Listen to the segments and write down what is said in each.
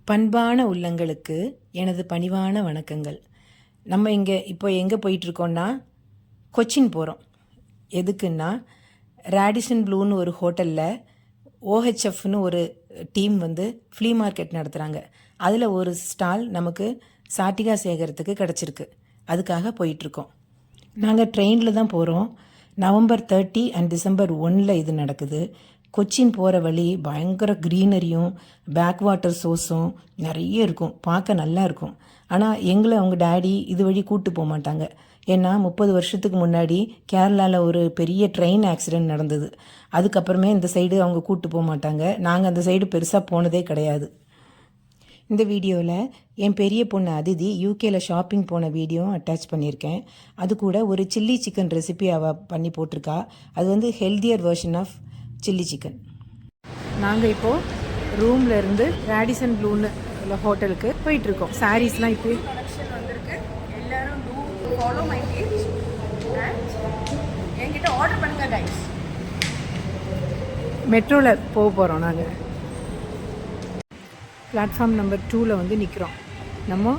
பண்பான உள்ளங்களுக்கு எனது பணிவான வணக்கங்கள். நம்ம இப்போ எங்கே போயிட்டுருக்கோன்னா கொச்சின் போகிறோம். எதுக்குன்னா ரேடிசன் ப்ளூன்னு ஒரு ஹோட்டலில் ஓஹெச்எஃப்னு ஒரு டீம் ஃப்ளீ மார்க்கெட் நடத்துகிறாங்க. அதில் ஒரு ஸ்டால் நமக்கு சாட்டிகா சேகரத்துக்கு கிடச்சிருக்கு. அதுக்காக போயிட்டுருக்கோம். நாங்கள் ட்ரெயினில் தான் போகிறோம். நவம்பர் 30 அண்ட் டிசம்பர் 1 இது நடக்குது. கொச்சின் போகிற வழி பயங்கர க்ரீனரியும் பேக் வாட்டர் சோர்ஸும் நிறைய இருக்கும். பார்க்க நல்லா இருக்கும். ஆனால் எங்களை அவங்க டேடி இது வழி கூப்பிட்டு போக மாட்டாங்க. ஏன்னா 30 வருஷத்துக்கு முன்னாடி கேரளாவில் ஒரு பெரிய ட்ரெயின் ஆக்சிடெண்ட் நடந்தது. அதுக்கப்புறமே இந்த சைடு அவங்க கூப்பிட்டு போக மாட்டாங்க. நாங்கள் அந்த சைடு பெருசாக போனதே கிடையாது. இந்த வீடியோவில் என் பெரிய பொண்ணு அதிதி யூகேல ஷாப்பிங் போன வீடியோ அட்டாச் பண்ணியிருக்கேன். அது கூட ஒரு சில்லி சிக்கன் ரெசிபி அவள் பண்ணி போட்டிருக்கா. அது healthier version of chilli chicken. நாங்கள் இப்போது ரூமில் இருந்து ரேடிசன் ப்ளூன்னு உள்ள ஹோட்டலுக்கு போயிட்டுருக்கோம். சாரீஸ்லாம் இப்போ கலெக்ஷன் வந்திருக்கு. எல்லாரும் ஃபாலோ மை பேஜ் அண்ட் என்கிட்ட ஆர்டர் பண்ணுங்க கைஸ். மெட்ரோவில் போக போகிறோம். நாங்கள் பிளாட்ஃபார்ம் நம்பர் 2ல் நிற்கிறோம். நம்ம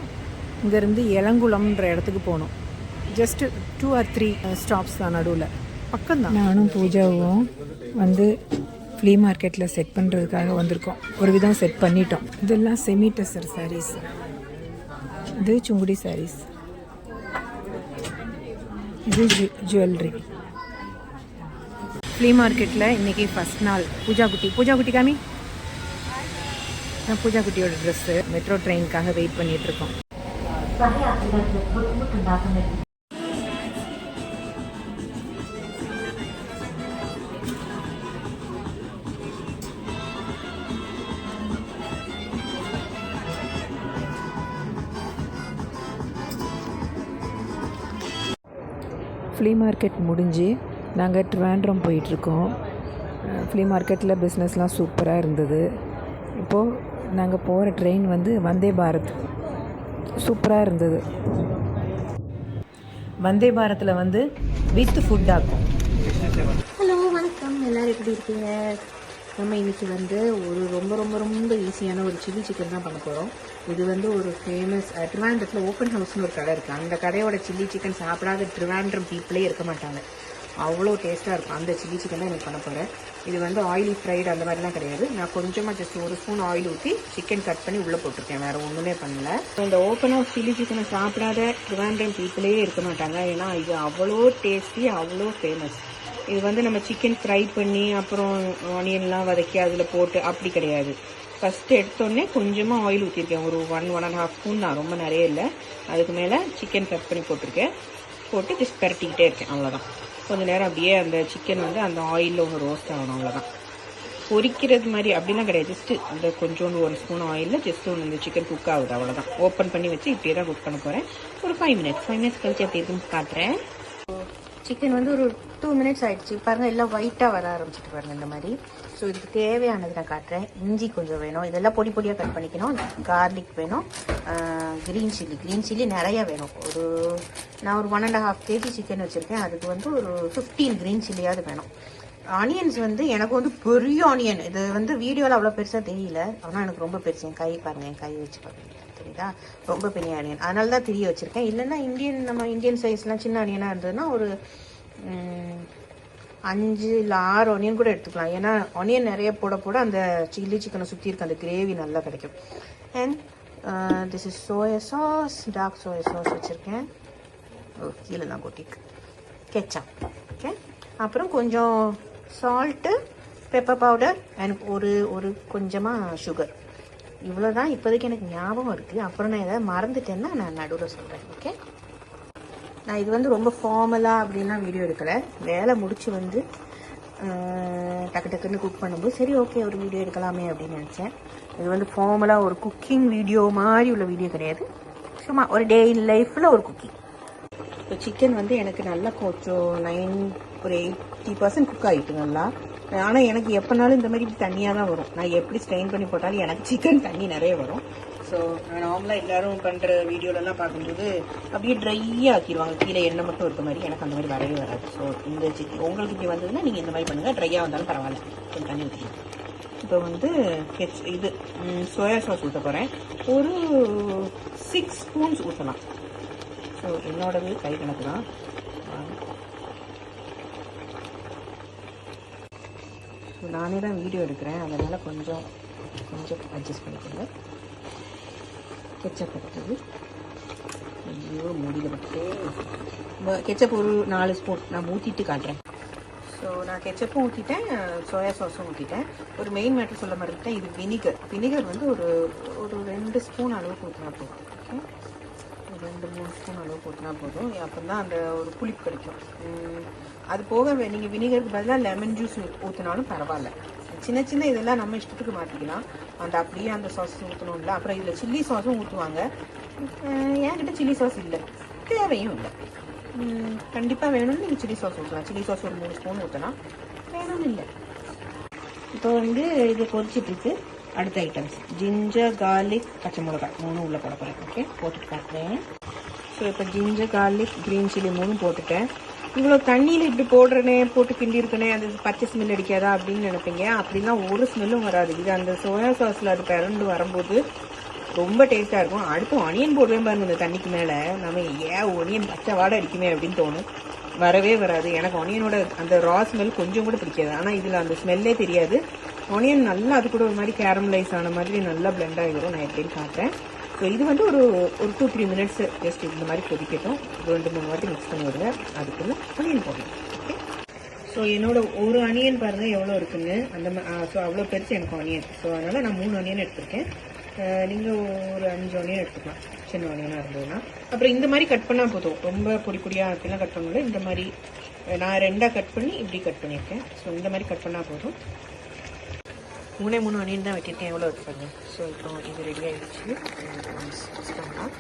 இங்கேருந்து எலங்குளம்ன்ற இடத்துக்கு போகணும். ஜஸ்ட்டு 2 or 3 ஸ்டாப்ஸ் தான், நடுவில் பக்கம்தான். நானும் பூஜாவும் ஃப்ளீ மார்க்கெட்டில் செட் பண்ணுறதுக்காக வந்திருக்கோம். ஒரு விதம் செட் பண்ணிட்டோம். இதெல்லாம் செமி டெசர் சாரீஸ், இது சுங்குடி சாரீஸ், இது ஜுவல்லரி. ஃப்ளீ மார்க்கெட்டில் இன்றைக்கி ஃபஸ்ட் நாள். பூஜா குட்டி காமி. பூஜா குட்டியோட ட்ரெஸ்ஸு. மெட்ரோ ட்ரெயினுக்காக வெயிட் பண்ணிகிட்ருக்கோம். ஃப்ளீ மார்க்கெட் முடிஞ்சு நாங்கள் ட்ரிவாண்ட்ரம் போயிட்டுருக்கோம். ஃப்ளீ மார்க்கெட்டில் பிஸ்னஸ்லாம் சூப்பராக இருந்தது. இப்போது நாங்கள் போகிற ட்ரெயின் வந்தே பாரத். சூப்பராக இருந்தது. வந்தே பாரத்தில் வித் ஃபுட் ஆகும். ஹலோ வணக்கம், எல்லோரும் எப்படி இருக்கீங்க? நம்ம இன்றைக்கி ஒரு ரொம்ப ரொம்ப ரொம்ப ஈஸியான ஒரு சில்லி சிக்கன் தான் பண்ண போகிறோம். இது ஒரு ஃபேமஸ் ட்ரிவாண்ட்ரத்தில் ஓப்பன் ஹவுஸ்னு ஒரு கடை இருக்குது. அந்த கடையோட சில்லி சிக்கன் சாப்பிடாத ட்ரிவாண்ட்ரம் பீப்புளே இருக்க மாட்டாங்க. அவ்வளோ டேஸ்ட்டாக இருக்கும். அந்த சில்லி சிக்கன் தான் எனக்கு பண்ண போகிறேன். இது ஆயிலி ஃப்ரைடு அந்த மாதிரிலாம் கிடையாது. நான் கொஞ்சமாக ஜஸ்ட் ஒரு ஸ்பூன் ஆயில் ஊற்றி சிக்கன் கட் பண்ணி உள்ளே போட்டிருக்கேன். வேறு ஒன்றுமே பண்ணல. இந்த ஓப்பன் ஹவுஸ் சில்லி சிக்கனை சாப்பிடாத ட்ரிவாண்ட்ரம் பீப்புளே இருக்க மாட்டாங்க. ஏன்னா இது அவ்வளோ டேஸ்டி, அவ்வளோ ஃபேமஸ். இது நம்ம சிக்கன் ஃப்ரை பண்ணி அப்புறம் ஆனியன்லாம் வதக்கி அதில் போட்டு அப்படி கிடையாது. ஃபஸ்ட்டு எடுத்தோடனே கொஞ்சமாக ஆயில் ஊற்றிருக்கேன். ஒரு 1.5 ஸ்பூன் தான், ரொம்ப நிறைய இல்லை. அதுக்கு மேலே சிக்கன் கட் பண்ணி போட்டிருக்கேன். போட்டு ஜஸ்ட் பரட்டிக்கிட்டே இருக்கேன். அவ்வளோதான். கொஞ்சம் நேரம் அப்படியே அந்த சிக்கன் அந்த ஆயிலில் ஒன்று ரோஸ்ட் ஆகணும். அவ்வளோதான். பொரிக்கிறது மாதிரி அப்படிலாம் கிடையாது. ஜஸ்ட்டு அந்த கொஞ்சோண்டு 1 ஸ்பூன் ஆயிலில் ஜஸ்ட் ஒன்று இந்த சிக்கன் குக் ஆகுது. அவ்வளோதான். ஓப்பன் பண்ணி வச்சு இப்படியே தான் குக் பண்ண போகிறேன். ஒரு 5 மினிட்ஸ் கழிச்சு எப்படி இருக்குன்னு காட்டுறேன். சிக்கன் ஒரு 2 மினிட்ஸ் ஆகிடுச்சு. பாருங்கள், எல்லாம் ஒயிட்டாக வர ஆரம்பிச்சிட்டு பாருங்கள் இந்த மாதிரி. ஸோ இதுக்கு தேவையானது நான் காட்டுறேன். இஞ்சி கொஞ்சம் வேணும். இதெல்லாம் பொடி பொடியாக கட் பண்ணிக்கணும். கார்லிக் வேணும். க்ரீன் சில்லி நிறையா வேணும். நான் ஒரு 1.5 kg சிக்கன் வச்சுருக்கேன். அதுக்கு ஒரு 15 க்ரீன் சில்லியாவது வேணும். ஆனியன்ஸ் எனக்கு பெரிய ஆனியன். இது வீடியோவில் அவ்வளோ பெருசாக தெரியல. ஆனால் எனக்கு ரொம்ப பெருசு. என் கை பாருங்கள், என் கை வச்சு பாருங்கள், தெரியுதா? ரொம்ப பெரிய ஆனியன். அதனால தான் திரிய வச்சுருக்கேன். இல்லைன்னா நம்ம இந்தியன் சைஸ்லாம் சின்ன ஆனியனாக இருந்ததுன்னா ஒரு 5 இல்லை 6 ஆனியன் கூட எடுத்துக்கலாம். ஏன்னா ஆனியன் நிறைய போட அந்த சில்லி சிக்கனை சுற்றி இருக்க அந்த கிரேவி நல்லா கிடைக்கும். And this is soya sauce, dark soya sauce வச்சுருக்கேன். கீழே தான் கொட்டிக்கு கெச்சப். ஓகே, அப்புறம் கொஞ்சம் சால்ட்டு, பெப்பர் பவுடர் அண்ட் ஒரு கொஞ்சமாக சுகர். இவ்வளோ தான் இப்போதைக்கு எனக்கு ஞாபகம் இருக்குது. அப்புறம் நான் எதாவது மறந்துட்டேன்னா நான் நடுவில் சொல்கிறேன். ஓகே, நான் இது ரொம்ப ஃபார்மலாக அப்படின்லாம் வீடியோ எடுக்கலை. வேலை முடிச்சு டக்குன்னு குக் பண்ணும்போது சரி ஓகே ஒரு வீடியோ எடுக்கலாமே அப்படின்னு நினச்சேன். இது ஃபார்மலாக ஒரு குக்கிங் வீடியோ மாதிரி உள்ள வீடியோ கிடையாது. சும்மா ஒரு டே இன் லைஃப்பில் ஒரு குக்கிங். இப்போ சிக்கன் எனக்கு நல்லா கொஞ்சம் ஒரு 80% குக் ஆகிட்டு நல்லா. ஆனால் எனக்கு எப்போனாலும் இந்த மாதிரி தண்ணியாக தான் வரும். நான் எப்படி ஸ்ட்ரெயின் பண்ணி போட்டாலும் எனக்கு சிக்கன் தண்ணி நிறைய வரும். ஸோ நார்மலாக எல்லோரும் பண்ணுற வீடியோலலாம் பார்க்கும்போது அப்படியே ட்ரையாக ஆக்கிடுவாங்க, கீழே எண்ணெய் மட்டும் இருக்க மாதிரி. எனக்கு அந்த மாதிரி வரவே வராது. ஸோ இந்த சிக்கன் உங்களுக்கு இப்படி வந்ததுன்னா நீங்கள் இந்த மாதிரி பண்ணுங்கள். ட்ரையாக வந்தாலும் பரவாயில்ல, கொஞ்சம் தண்ணி ஊற்றிக்கலாம். இப்போ வந்து இது சோயா சாஸ் ஊற்ற போகிறேன். ஒரு 6 ஸ்பூன்ஸ் ஊற்றலாம். ஸோ என்னோடது கை கணக்கு தான். நானே தான் வீடியோ எடுக்கிறேன், அதனால் கொஞ்சம் அட்ஜஸ்ட் பண்ணிக்கோங்க. கெச்சப் எடுத்தது ஐயோ முடியல பட்டு. கெச்சப் ஒரு 4 ஸ்பூன் நான் ஊற்றிட்டு காட்டுறேன். ஸோ நான் கெச்சப்பும் ஊற்றிட்டேன், சோயா சாஸும் ஊற்றிட்டேன். ஒரு மெயின் மேட்டர் சொல்ல மாட்டேன், இது வினிகர் வந்து ஒரு 2 ஸ்பூன் அளவுக்கு ஊற்றினா போதும். ஓகே, 2-3 ஸ்பூன் அளவுக்கு ஊற்றினா போதும். அப்போ தான் அந்த ஒரு புளிப்பு கிடைக்கும். அது போக நீங்கள் வினிகருக்கு பதிலாக லெமன் ஜூஸ் ஊற்றினாலும் பரவாயில்ல. சின்ன இதெல்லாம் நம்ம இஷ்டத்துக்கு மாற்றிக்கலாம். அப்படியே அந்த சாஸ் ஊற்றணும்ல. அப்புறம் இதில் சில்லி சாஸும் ஊற்றுவாங்க. என்கிட்ட சில்லி சாஸ் இல்லை, தேவையும் இல்லை. கண்டிப்பாக வேணும்னு நீங்கள் சில்லி சாஸ் ஊற்றலாம். சில்லி சாஸ் ஒரு 3 ஸ்பூன் ஊற்றலாம், வேணும்னு இல்லை. இப்போ வந்து இது கொதிச்சிட்ருக்கு. அடுத்த ஐட்டம்ஸ் ஜிஞ்சர், கார்லிக், பச்சை மிளகாய் 3 உள்ளே போட போகிறேன். ஓகே, போட்டுட்டு பார்க்குறேன். ஸோ இப்போ ஜிஞ்சர், கார்லிக், க்ரீன் சில்லி 3 போட்டுட்டேன். இவ்வளோ தண்ணியில் இப்படி போட்டு கிண்டி இருக்கனே, அது பச்சை ஸ்மெல் அடிக்காதா அப்படின்னு நினைப்பீங்க. அப்படிலாம் ஒரு ஸ்மெல்லும் வராது. இது அந்த சோயா சாஸில் அது பிறண்டு வரும்போது ரொம்ப டேஸ்ட்டாக இருக்கும். அடுத்து ஆனியன் போடுவேன் பாருங்க இந்த தண்ணிக்கு மேலே. நம்ம ஒனியன் பச்சை வாடை அடிக்குமே அப்படின்னு தோணும். வரவே வராது. எனக்கு ஆனியனோட அந்த ரா ஸ்மெல் கொஞ்சம் கூட பிடிக்காது. ஆனால் இதில் அந்த ஸ்மெல்லே தெரியாது. ஆனியன் நல்லா அது கூட ஒரு மாதிரி கேரமலைஸ் ஆன மாதிரி நல்லா பிளெண்ட் ஆகிடும். நான் எப்படின்னு காட்டுறேன். ஸோ இது வந்து ஒரு 2-3 மினிட்ஸ் ஜஸ்ட் இந்த மாதிரி கொதிக்கட்டும். 2-3 வாட்டி மிக்ஸ் பண்ணி விடுங்க. அதுக்குள்ளே ஆனியன் போடணும். ஓகே, ஸோ என்னோட ஒரு ஆனியன் பாருங்கள் எவ்வளோ இருக்குன்னு. ஸோ அவ்வளோ பெருசு எனக்கு ஆனியன். ஸோ அதனால் நான் 3 ஆனியன் எடுத்திருக்கேன். நீங்கள் ஒரு 5 ஆனியன் எடுத்துக்கலாம், சின்ன ஆனியனாக இருந்ததுன்னா. அப்புறம் இந்த மாதிரி கட் பண்ணால் போதும். ரொம்ப பொடியாக அப்படிலாம் கட் பண்ணல. இந்த மாதிரி நான் 2ஆக கட் பண்ணி இப்படி கட் பண்ணியிருக்கேன். ஸோ இந்த மாதிரி கட் பண்ணால் போதும். 3 ஆனியன் தான் வெட்டியிருக்கேன். எவ்வளோ இருக்கு பாருங்க. ஸோ இப்போ இது ரெடி ஆகிடுச்சு. மிக்ஸ் பண்ணலாம்.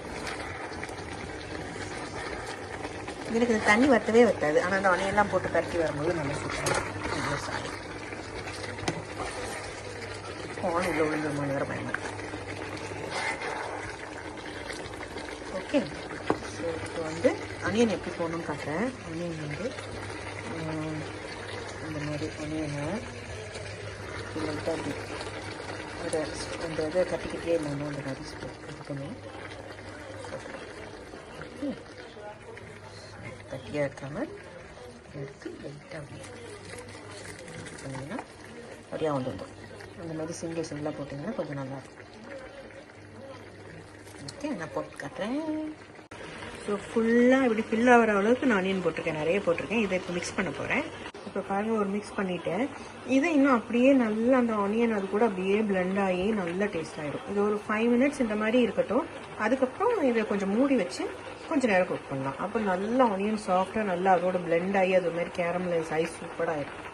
எனக்கு இந்த தண்ணி வற்றவே வற்றாது. ஆனால் அந்த ஆனியன்லாம் போட்டு பரட்டி வரும்போது நல்லா சூப்பராக சாரி ஆன் உள்ள விழுந்துருமான வேறு பயமா இருக்கு. ஓகே, ஸோ இப்போ வந்து அனியன் எப்படி போகணுன்னு காட்டுறேன். அனியன் வந்து இந்த மாதிரி அனியனை லைட்டாக அப்படி அந்த இதை கட்டிக்கிட்டே இல்லாமல் அந்த மாதிரி இது பண்ணுவோம். ஓகே, கட்டியாக இருக்காமல் எடுத்து லைட்டாக அப்படியே பண்ணிங்கன்னா அப்படியே வந்துடும். அந்த மாதிரி சிங்கிளாக போட்டிங்கன்னா கொஞ்சம் நல்லாயிருக்கும். ஓகே, நான் போட்டு காட்டுறேன். ஸோ ஃபுல்லாக இப்படி ஃபில் ஆகிற அளவுக்கு நான் ஆனியன் போட்டிருக்கேன், நிறைய போட்டிருக்கேன். இதை இப்போ மிக்ஸ் பண்ண போகிறேன். இப்போ பாருங்கள், ஒரு மிக்ஸ் பண்ணிவிட்டேன். இதை இன்னும் அப்படியே நல்லா அந்த ஆனியன் அது கூட அப்படியே பிளெண்ட் ஆகி நல்லா டேஸ்ட் ஆகிடும். இது ஒரு 5 மினிட்ஸ் இந்த மாதிரி இருக்கட்டும். அதுக்கப்புறம் இதை கொஞ்சம் மூடி வச்சு கொஞ்சம் நேரம் குக் பண்ணலாம். அப்போ நல்லா ஆனியன் சாஃப்டாக நல்லா அதோட பிளெண்ட் ஆகி அது மாதிரி கேரமலைஸ் ஆகி சூப்பராக இருக்கும்.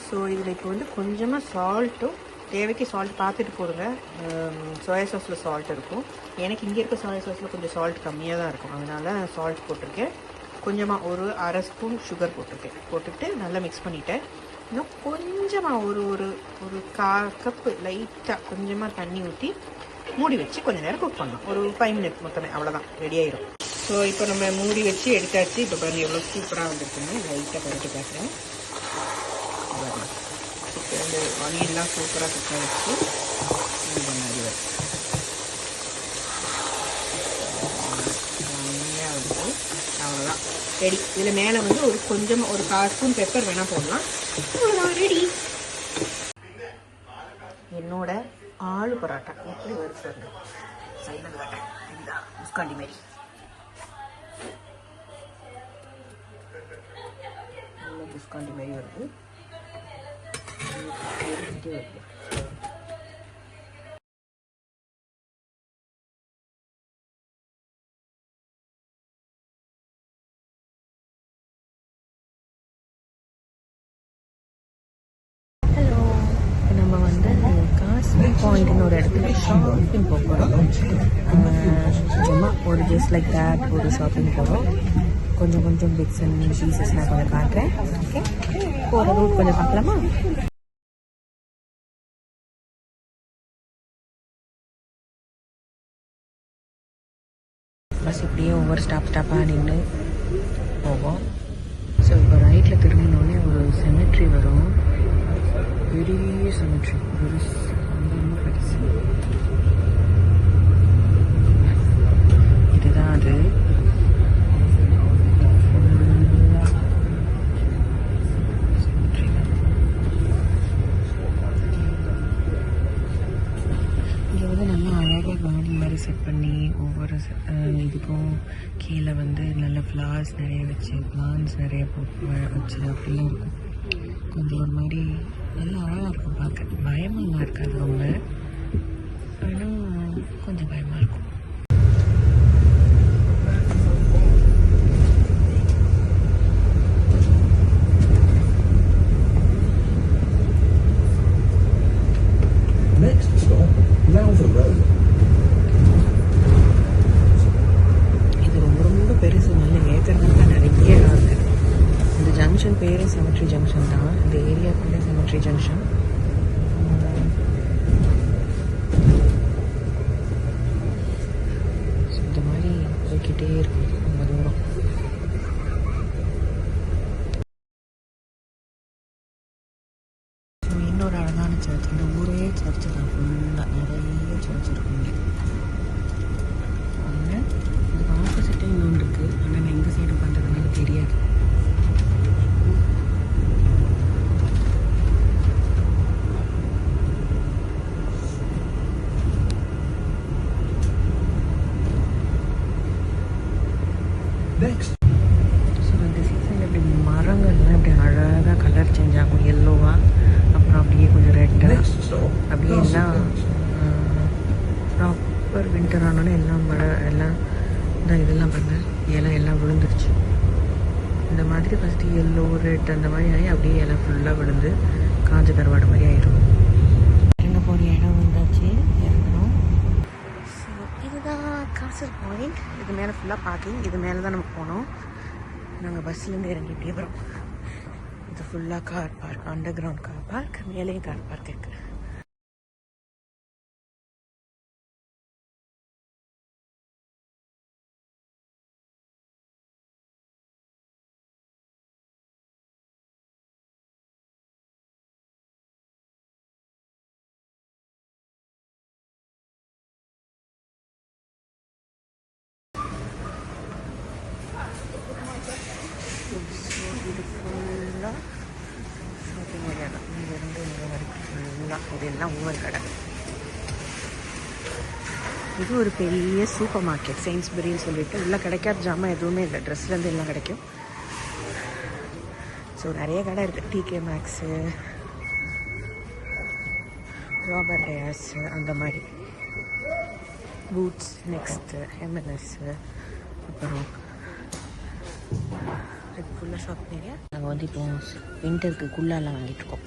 ஸோ இதில் இப்போ வந்து கொஞ்சமாக சால்ட்டும், தேவைக்கு சால்ட் பார்த்துட்டு போடுங்க. சோயா சாஸில் சால்ட் இருக்கும். எனக்கு இங்கே இருக்க சோயா சாஸில் கொஞ்சம் சால்ட் கம்மியாக தான் இருக்கும், அதனால் சால்ட் போட்டிருக்கேன். கொஞ்சமாக ஒரு 1/2 ஸ்பூன் சுகர் போட்டிருக்கேன். போட்டுட்டு நல்லா மிக்ஸ் பண்ணிவிட்டேன். இன்னும் கொஞ்சமாக ஒரு 1/4 கப்பு லைட்டாக கொஞ்சமாக தண்ணி ஊற்றி மூடி வச்சு கொஞ்சம் நேரம் குக் பண்ணலாம். ஒரு 5 மினிட்ஸ் மொத்தமே, அவ்வளோதான், ரெடி ஆயிடும். ஸோ இப்போ நம்ம மூடி வச்சு எடுத்தாச்சு. இப்போ பாருங்கள் எவ்வளோ சூப்பராக வந்துருக்குன்னு லைட்டாக பரட்டி பார்க்குறேன். இந்த ஆனியன்லாம் சூப்பராக குக் ஆகிடுச்சு. இது மாதிரி வரும். செம்மையாக வந்து அவ்வளோதான் ரெடி. இதில் மேலே வந்து ஒரு கொஞ்சமாக ஒரு 1/4 ஸ்பூன் பெப்பர் வேணால் போடலாம். அவ்வளோதான் ரெடி. என்னோட ஆலு பரோட்டா எப்படி வருது பாருங்க. சைடில் காட்டேன், இதுதான் முஸ்காண்டி மாரி நல்ல முஸ்காண்டி மாரி வருது. நம்ம வந்து காஸ்ட்லி பாயிண்ட்னு ஒரு இடத்துல ஷாப்பிங் போகிறோம். சும்மா ஒரு ஜஸ்ட் லைக் தேட் ஒரு ஷாப்பிங் போகிறோம். கொஞ்சம் பிக்ஸ் அண்ட் பீசஸ் நான் கொஞ்சம் காட்டுறேன். ஓகே, போகிற ரூட் கொஞ்சம் பார்க்கலாமா? பஸ் இப்படியே ஒவ்வொரு ஸ்டாப்பாக நின்று போவோம். ஸோ இப்போ ரைட்டில் திரும்பினோடனே ஒரு செமெட்ரி வரும். பெரிய cemetery. பெருசு, ரொம்ப பெருசு. இதுதான் அது. இங்கே வந்து நல்லா அழகாக கார்டன் மாதிரி செட் பண்ணி ஒவ்வொரு இதுக்கும் கீழே வந்து நல்ல ஃப்ளவர்ஸ் நிறைய வச்சு பிளான்ஸ் நிறைய போட்டு வச்சு அப்படிலாம் இருக்கும். கொஞ்சம் ஒரு மாதிரி நல்லா அழகாக இருக்கும் பார்க்க. பயமாக இருக்காது ரொம்ப, ஆனால் கொஞ்சம் பயமாக இருக்கும். Next stop, Lowther Road. இது ரொம்ப ரொம்ப பெருசு, நல்ல ஏக்கர் தான் நிறைய இடம் இருக்குது. இந்த ஜங்ஷன் பேரே cemetery ஜங்ஷன் தான். இந்த ஏரியா பேரே cemetery ஜங்ஷன். இந்த மாதிரி போய்கிட்டே இருக்கும் ரொம்ப தூரம். இன்னொரு அழகான சர்ச். இந்த ஊரே சர்ச்சு தான், ஃபுல்லாக நிறைய சர்ச் இருக்கும் இங்கே. ஒன்று இதுக்கு ஆப்போசிட்டே இன்னொன்று இருக்குது, ஆனால் நான் எந்த சைடு பண்ணுறதுனால தெரியாது. Next. ஸோ இந்த சீசனில் இப்படி மரங்கள்லாம் இப்படி அழகாக கலர் சேஞ்ச் ஆகும். எல்லோவாக, அப்புறம் அப்படியே கொஞ்சம் ரெட்டாக, Next stop, அப்படியே எல்லாம் ப்ராப்பர் வின்டர் ஆனோடனே எல்லாம் மழை எல்லாம் தான் இதெல்லாம் பண்ண இலை எல்லாம் விழுந்துருச்சு. இந்த மாதிரி ஃபஸ்ட்டு எல்லோ ரெட் அந்த மாதிரி ஆகி அப்படியே இலை ஃபுல்லாக விழுந்து காஞ்ச கருவாடு மாதிரி ஆயிடும். இறங்க போகிற இடம் வந்தாச்சு, இறங்கணும். ஸோ இதுதான் காசர் பாயிண்ட். இது மேலே ஃபுல்லாக பார்க்கிங். இது மேலே தான் நம்ம போனோம். நாங்கள் பஸ்லேருந்து இறங்கி இப்படியே வரோம். இது ஃபுல்லாக car park, under ground car park. மேலேயும் கார் பார்க் இருக்குது. இது ஃபுல்லாக ஷாப்பிங் ஏரியா தான். இங்கேருந்து இங்கே வரைக்கும் ஃபுல்லாக இதெல்லாம் ஒவ்வொரு கடை. இது ஒரு பெரிய சூப்பர் மார்க்கெட், செயின்ஸ்பரின்னு சொல்லிட்டு. உள்ளே கிடைக்காத ஜாமான் எதுவுமே இல்லை, ட்ரெஸ்லேருந்து எல்லாம் கிடைக்கும். ஸோ நிறைய கடை இருக்குது. டிகே மேக்ஸு, ராபர்ட் டயாஸு, அந்த மாதிரி பூட்ஸ், நெக்ஸ்ட்டு எம்என்எஸ்ஸு, அப்புறம் இது ஃபுல்லாக ஷாப்பிங் ஏரியா. நாங்கள் வந்து இப்போ வின்டருக்கு குள்ளாலாம் வாங்கிட்டுருக்கோம்.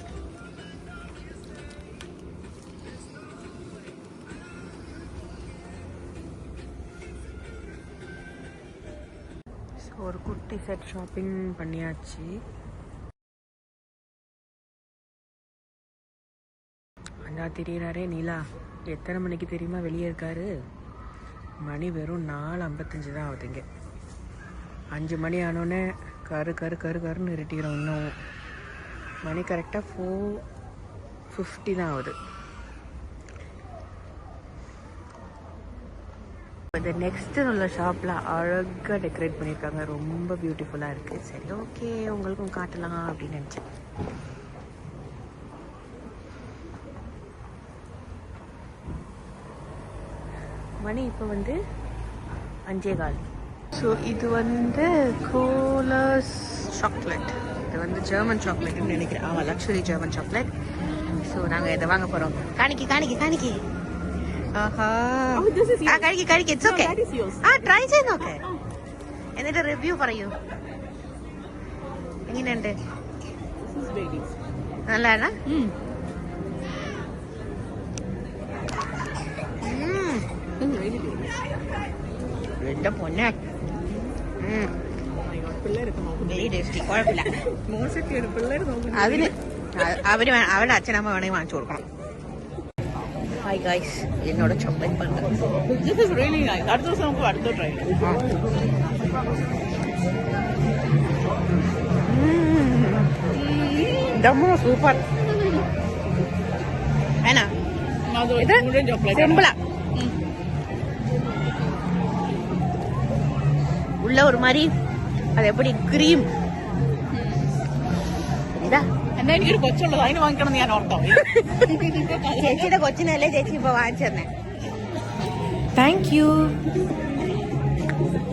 ஸோ ஒரு குட்டி செட் ஷாப்பிங் பண்ணியாச்சு. அண்ணா தெரியுறாரே நீலா, எத்தனை மணிக்கு தெரியுமா வெளியே இருக்காரு? மணி வெறும் 4:55 தான் ஆகுதுங்க. 5 மணி ஆனோடனே கரு கரு கரு கருன்னு இருட்டிக்கிறோம். இன்னும் மணி கரெக்டாக 4:50 தான் ஆகுது. இந்த நெக்ஸ்ட்டு உள்ள ஷாப்பில் அழகாக டெக்கரேட் பண்ணியிருக்காங்க, ரொம்ப பியூட்டிஃபுல்லாக இருக்குது. சரி, ஓகே, உங்களுக்கும் காட்டலாம் அப்படின்னு நினச்சேன். மணி இப்போ வந்து 5:15. ஸோ இது வந்து கோலர்ஸ் சாக்லேட். இது வந்து ஜெர்மன் சாக்லேட்னு நினைக்கிறேன். ஆமாம், லக்ஸுரி ஜெர்மன் சாக்லேட். ஸோ நாங்கள் இதை வாங்க போகிறோம். காணிக்கி காணிக்கி காணிக்கி. ஆஹா, കഴിക്ക് കഴിക്ക്, ഇറ്റ്സ് ഓക്കെ. ട്രൈ ചെയ്ത് നോക്കെ, എന്നിട്ട് റിവ്യൂ പറയൂ. എങ്ങനെയുണ്ട്? നല്ലതാണോ? എന്റെ പൊന്നെ, കുഴപ്പമില്ല. അതിന് അവരുടെ അച്ഛനമ്മ വേണമെങ്കിൽ വാങ്ങിച്ചു കൊടുക്കണം. ഹായ് ഗൈസ്, എന്നോട് ചോക്ലേറ്റ് പണ്ട്. അടുത്ത ദിവസം നമുക്ക് അടുത്ത ട്രൈ. സൂപ്പർ. வேணா இது சிம்பிளா உள்ள ஒரு மாதிரி അത് എപ്പടി ക്രീം ഇതാ എന്നാ എനിക്കൊരു കൊച്ചുള്ളത് അതിന് വാങ്ങിക്കണം ഞാൻ ഓർത്തോ ചേച്ചിയുടെ കൊച്ചിനല്ലേ ചേച്ചി ഇപ്പൊ വാങ്ങിച്ചു തന്നെ. Thank you.